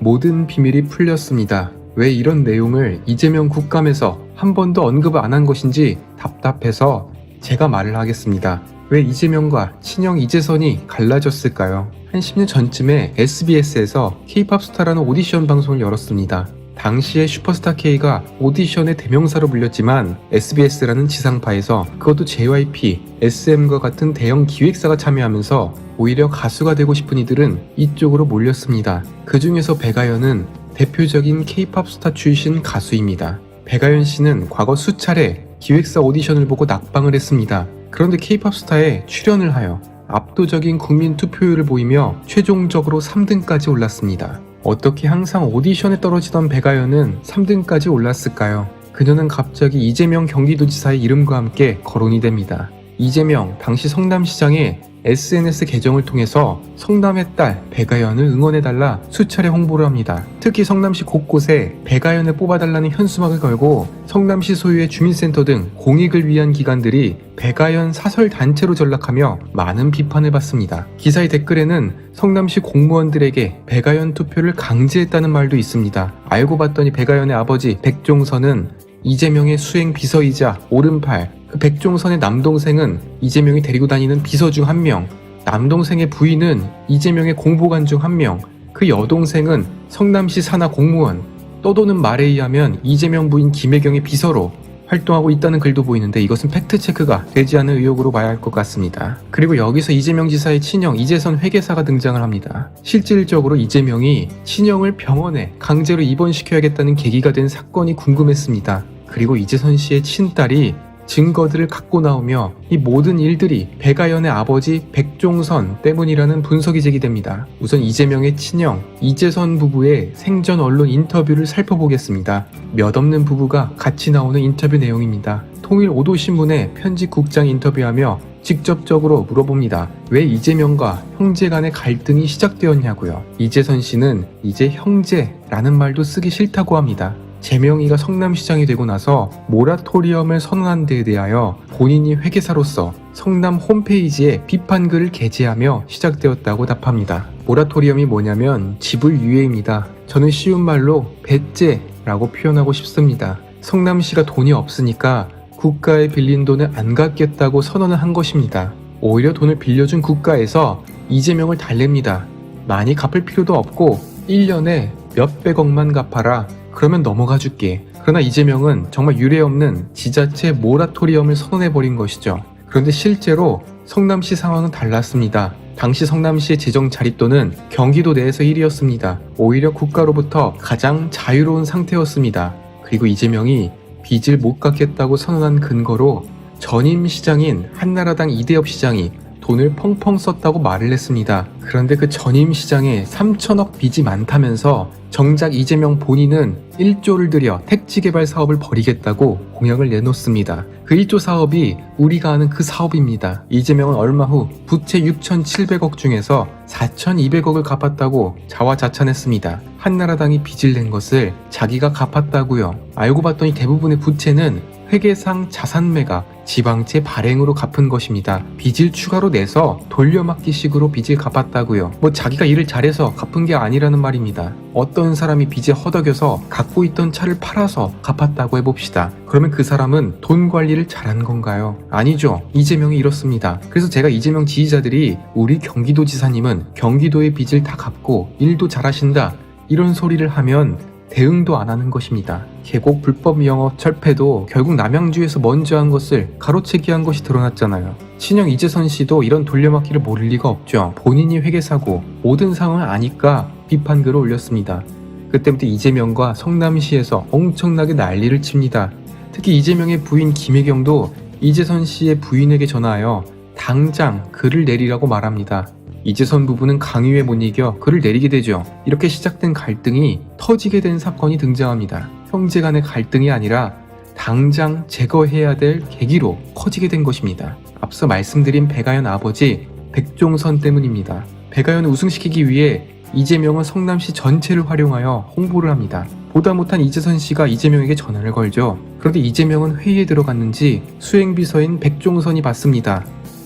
모든 비밀이 풀렸습니다. 왜 이런 내용을 이재명 국감에서 한 번도 언급 안 한 것인지 답답해서 제가 말을 하겠습니다. 왜 이재명과 친형 이재선이 갈라졌을까요? 한 10년 전쯤에 SBS에서 K-POP 스타라는 오디션 방송을 열었습니다. 당시에 슈퍼스타 K가 오디션의 대명사로 불렸지만 SBS라는 지상파에서 그것도 JYP, SM과 같은 대형 기획사가 참여하면서 오히려 가수가 되고 싶은 이들은 이쪽으로 몰렸습니다. 그 중에서 백아연은 대표적인 K-POP 스타 출신 가수입니다. 백아연 씨는 과거 수차례 기획사 오디션을 보고 낙방을 했습니다. 그런데 K-POP 스타에 출연을 하여 압도적인 국민 투표율을 보이며 최종적으로 3등까지 올랐습니다. 어떻게 항상 오디션에 떨어지던 백아연은 3등까지 올랐을까요? 그녀는 갑자기 이재명 경기도지사의 이름과 함께 거론이 됩니다. 이재명 당시 성남시장의 SNS 계정을 통해서 성남의 딸 백아연을 응원해달라 수차례 홍보를 합니다. 특히 성남시 곳곳에 백아연을 뽑아달라는 현수막을 걸고 성남시 소유의 주민센터 등 공익을 위한 기관들이 백아연 사설단체로 전락하며 많은 비판을 받습니다. 기사의 댓글에는 성남시 공무원들에게 백아연 투표를 강제했다는 말도 있습니다. 알고 봤더니 백아연의 아버지 백종선은 이재명의 수행 비서이자 오른팔, 그 백종선의 남동생은 이재명이 데리고 다니는 비서 중 한 명, 남동생의 부인은 이재명의 공보관 중 한 명, 그 여동생은 성남시 산하 공무원, 떠도는 말에 의하면 이재명 부인 김혜경의 비서로 활동하고 있다는 글도 보이는데 이것은 팩트체크가 되지 않은 의혹으로 봐야 할 것 같습니다. 그리고 여기서 이재명 지사의 친형 이재선 회계사가 등장을 합니다. 실질적으로 이재명이 친형을 병원에 강제로 입원시켜야겠다는 계기가 된 사건이 궁금했습니다. 그리고 이재선 씨의 친딸이 증거들을 갖고 나오며 이 모든 일들이 백아연의 아버지 백종선 때문이라는 분석이 제기됩니다. 우선 이재명의 친형 이재선 부부의 생전 언론 인터뷰를 살펴보겠습니다. 몇 없는 부부가 같이 나오는 인터뷰 내용입니다. 통일 오도신문의 편집국장 인터뷰하며 직접적으로 물어봅니다. 왜 이재명과 형제 간의 갈등이 시작되었냐고요. 이재선 씨는 이제 형제라는 말도 쓰기 싫다고 합니다. 재명이가 성남시장이 되고 나서 모라토리엄을 선언한 데에 대하여 본인이 회계사로서 성남 홈페이지에 비판글을 게재하며 시작되었다고 답합니다. 모라토리엄이 뭐냐면 지불유예입니다. 저는 쉬운 말로 배째라고 표현하고 싶습니다. 성남시가 돈이 없으니까 국가에 빌린 돈을 안 갚겠다고 선언을 한 것입니다. 오히려 돈을 빌려준 국가에서 이재명을 달랩니다. 많이 갚을 필요도 없고 1년에 몇백억만 갚아라. 그러면 넘어가 줄게. 그러나 이재명은 정말 유례없는 지자체 모라토리엄을 선언해버린 것이죠. 그런데 실제로 성남시 상황은 달랐습니다. 당시 성남시의 재정 자립도는 경기도 내에서 1위였습니다. 오히려 국가로부터 가장 자유로운 상태였습니다. 그리고 이재명이 빚을 못 갚겠다고 선언한 근거로 전임 시장인 한나라당 이대엽 시장이 돈을 펑펑 썼다고 말을 했습니다. 그런데 그 전임 시장에 3천억 빚이 많다면서 정작 이재명 본인은 1조를 들여 택지 개발 사업을 벌이겠다고 공약을 내놓습니다. 그 1조 사업이 우리가 아는 그 사업입니다. 이재명은 얼마 후 부채 6,700억 중에서 4,200억을 갚았다고 자화자찬했습니다. 한나라당이 빚을 낸 것을 자기가 갚았다고요. 알고 봤더니 대부분의 부채는 회계상 자산매각, 지방채 발행으로 갚은 것입니다. 빚을 추가로 내서 돌려막기식으로 빚을 갚았다고요. 자기가 일을 잘해서 갚은 게 아니라는 말입니다. 어떤 사람이 빚에 허덕여서 갖고 있던 차를 팔아서 갚았다고 해봅시다. 그러면 그 사람은 돈 관리를 잘한 건가요? 아니죠. 이재명이 이렇습니다. 그래서 제가 이재명 지지자들이 우리 경기도지사님은 경기도의 빚을 다 갚고 일도 잘하신다 이런 소리를 하면 대응도 안 하는 것입니다. 계곡 불법 영업 철폐도 결국 남양주에서 먼저 한 것을 가로채기 한 것이 드러났잖아요. 친형 이재선 씨도 이런 돌려막기를 모를 리가 없죠. 본인이 회계사고 모든 상황을 아니까 비판글을 올렸습니다. 그때부터 이재명과 성남시에서 엄청나게 난리를 칩니다. 특히 이재명의 부인 김혜경도 이재선 씨의 부인에게 전화하여 당장 글을 내리라고 말합니다. 이재선 부부는 강요에 못 이겨 글을 내리게 되죠. 이렇게 시작된 갈등이 터지게 된 사건이 등장합니다. 형제 간의 갈등이 아니라 당장 제거해야 될 계기로 커지게 된 것입니다. 앞서 말씀드린 백아연 아버지 백종선 때문입니다. 백아연을 우승시키기 위해 이재명은 성남시 전체를 활용하여 홍보를 합니다. 보다 못한 이재선 씨가 이재명에게 전화를 걸죠. 그런데 이재명은 회의에 들어갔는지 수행비서인 백종선이 받습니다.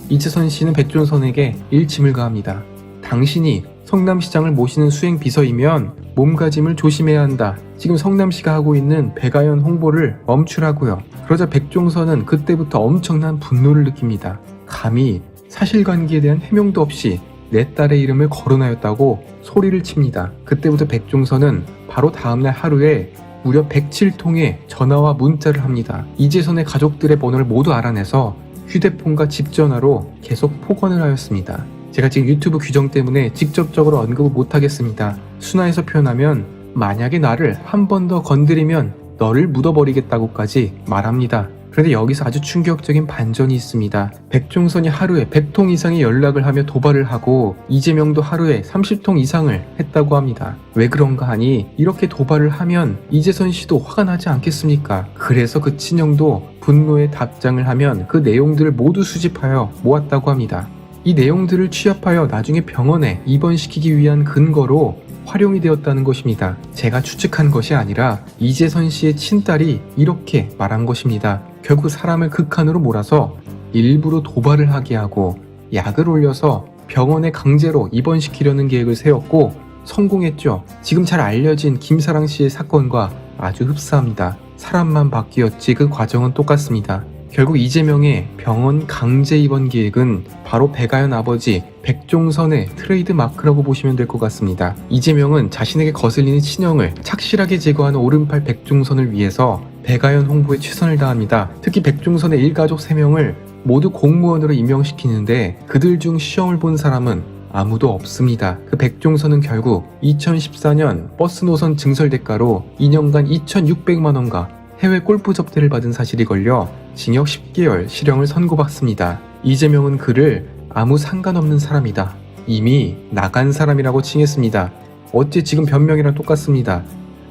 이재선 씨는 백종선에게 일침을 가합니다. 당신이 성남시장을 모시는 수행비서이면 몸가짐을 조심해야 한다. 지금 성남시가 하고 있는 백아연 홍보를 멈추라고요. 그러자 백종선은 그때부터 엄청난 분노를 느낍니다. 감히 사실관계에 대한 해명도 없이 내 딸의 이름을 거론하였다고 소리를 칩니다. 그때부터 백종선은 바로 다음날 하루에 무려 107통의 전화와 문자를 합니다. 이재선의 가족들의 번호를 모두 알아내서 휴대폰과 집전화로 계속 폭언을 하였습니다. 제가 지금 유튜브 규정 때문에 직접적으로 언급을 못하겠습니다. 순화해서 표현하면 만약에 나를 한 번 더 건드리면 너를 묻어버리겠다고까지 말합니다. 그런데 여기서 아주 충격적인 반전이 있습니다. 백종선이 하루에 100통 이상의 연락을 하며 도발을 하고 이재명도 하루에 30통 이상을 했다고 합니다. 왜 그런가 하니 이렇게 도발을 하면 이재선 씨도 화가 나지 않겠습니까? 그래서 그 친형도 분노의 답장을 하면 그 내용들을 모두 수집하여 모았다고 합니다. 이 내용들을 취합하여 나중에 병원에 입원시키기 위한 근거로 활용이 되었다는 것입니다. 제가 추측한 것이 아니라 이재선 씨의 친딸이 이렇게 말한 것입니다. 결국 사람을 극한으로 몰아서 일부러 도발을 하게 하고 약을 올려서 병원에 강제로 입원시키려는 계획을 세웠고 성공했죠. 지금 잘 알려진 김사랑 씨의 사건과 아주 흡사합니다. 사람만 바뀌었지 그 과정은 똑같습니다. 결국 이재명의 병원 강제 입원 계획은 바로 백아연 아버지 백종선의 트레이드 마크라고 보시면 될 것 같습니다. 이재명은 자신에게 거슬리는 친형을 착실하게 제거하는 오른팔 백종선을 위해서 백아연 홍보에 최선을 다합니다. 특히 백종선의 일가족 3명을 모두 공무원으로 임명시키는데 그들 중 시험을 본 사람은 아무도 없습니다. 그 백종선은 결국 2014년 버스 노선 증설 대가로 2년간 2,600만 원과 해외 골프 접대를 받은 사실이 걸려 징역 10개월 실형을 선고받습니다. 이재명은 그를 아무 상관없는 사람이다. 이미 나간 사람이라고 칭했습니다. 어째 지금 변명이랑 똑같습니다.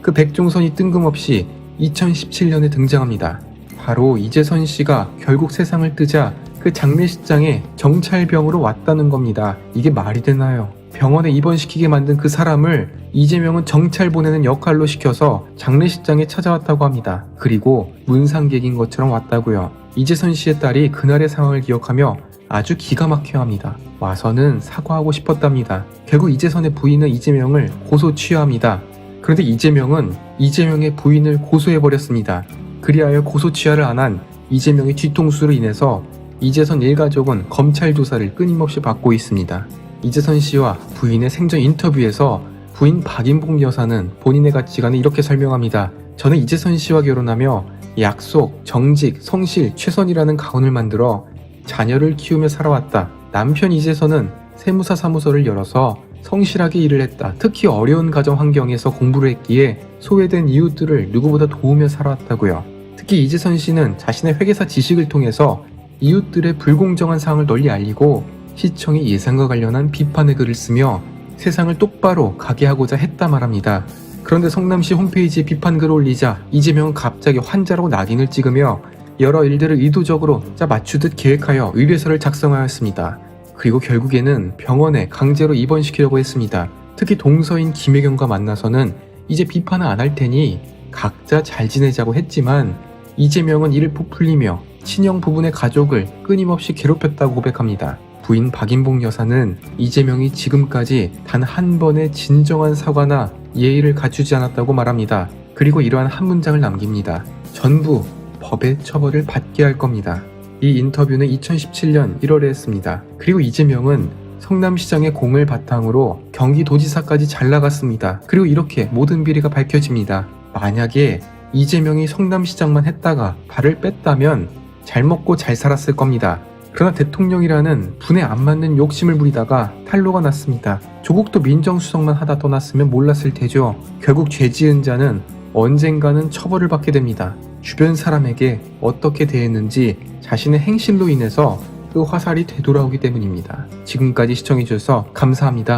그 백종선이 뜬금없이 2017년에 등장합니다. 바로 이재선 씨가 결국 세상을 뜨자 그 장례식장에 정찰병으로 왔다는 겁니다. 이게 말이 되나요? 병원에 입원시키게 만든 그 사람을 이재명은 정찰 보내는 역할로 시켜서 장례식장에 찾아왔다고 합니다. 그리고 문상객인 것처럼 왔다고요. 이재선 씨의 딸이 그날의 상황을 기억하며 아주 기가 막혀 합니다. 와서는 사과하고 싶었답니다. 결국 이재선의 부인은 이재명을 고소 취하합니다. 그런데 이재명은 이재명의 부인을 고소해버렸습니다. 그리하여 고소 취하를 안 한 이재명의 뒤통수로 인해서 이재선 일가족은 검찰 조사를 끊임없이 받고 있습니다. 이재선 씨와 부인의 생전 인터뷰에서 부인 박인봉 여사는 본인의 가치관을 이렇게 설명합니다. 저는 이재선 씨와 결혼하며 약속, 정직, 성실, 최선이라는 가훈을 만들어 자녀를 키우며 살아왔다. 남편 이재선은 세무사 사무소를 열어서 성실하게 일을 했다. 특히 어려운 가정 환경에서 공부를 했기에 소외된 이웃들을 누구보다 도우며 살아왔다고요. 특히 이재선 씨는 자신의 회계사 지식을 통해서 이웃들의 불공정한 사항을 널리 알리고 시청의 예산과 관련한 비판의 글을 쓰며 세상을 똑바로 가게 하고자 했다 말합니다. 그런데 성남시 홈페이지에 비판글을 올리자 이재명은 갑자기 환자라고 낙인을 찍으며 여러 일들을 의도적으로 맞추듯 계획하여 의뢰서를 작성하였습니다. 그리고 결국에는 병원에 강제로 입원시키려고 했습니다. 특히 동서인 김혜경과 만나서는 이제 비판은 안 할 테니 각자 잘 지내자고 했지만 이재명은 이를 부풀리며 친형 부분의 가족을 끊임없이 괴롭혔다고 고백합니다. 부인 박인봉 여사는 이재명이 지금까지 단 한 번의 진정한 사과나 예의를 갖추지 않았다고 말합니다. 그리고 이러한 한 문장을 남깁니다. 전부 법의 처벌을 받게 할 겁니다. 이 인터뷰는 2017년 1월에 했습니다. 그리고 이재명은 성남시장의 공을 바탕으로 경기도지사까지 잘 나갔습니다. 그리고 이렇게 모든 비리가 밝혀집니다. 만약에 이재명이 성남시장만 했다가 발을 뺐다면 잘 먹고 잘 살았을 겁니다. 그러나 대통령이라는 분에 안 맞는 욕심을 부리다가 탄로가 났습니다. 조국도 민정수석만 하다 떠났으면 몰랐을 테죠. 결국 죄 지은 자는 언젠가는 처벌을 받게 됩니다. 주변 사람에게 어떻게 대했는지 자신의 행실로 인해서 그 화살이 되돌아오기 때문입니다. 지금까지 시청해주셔서 감사합니다.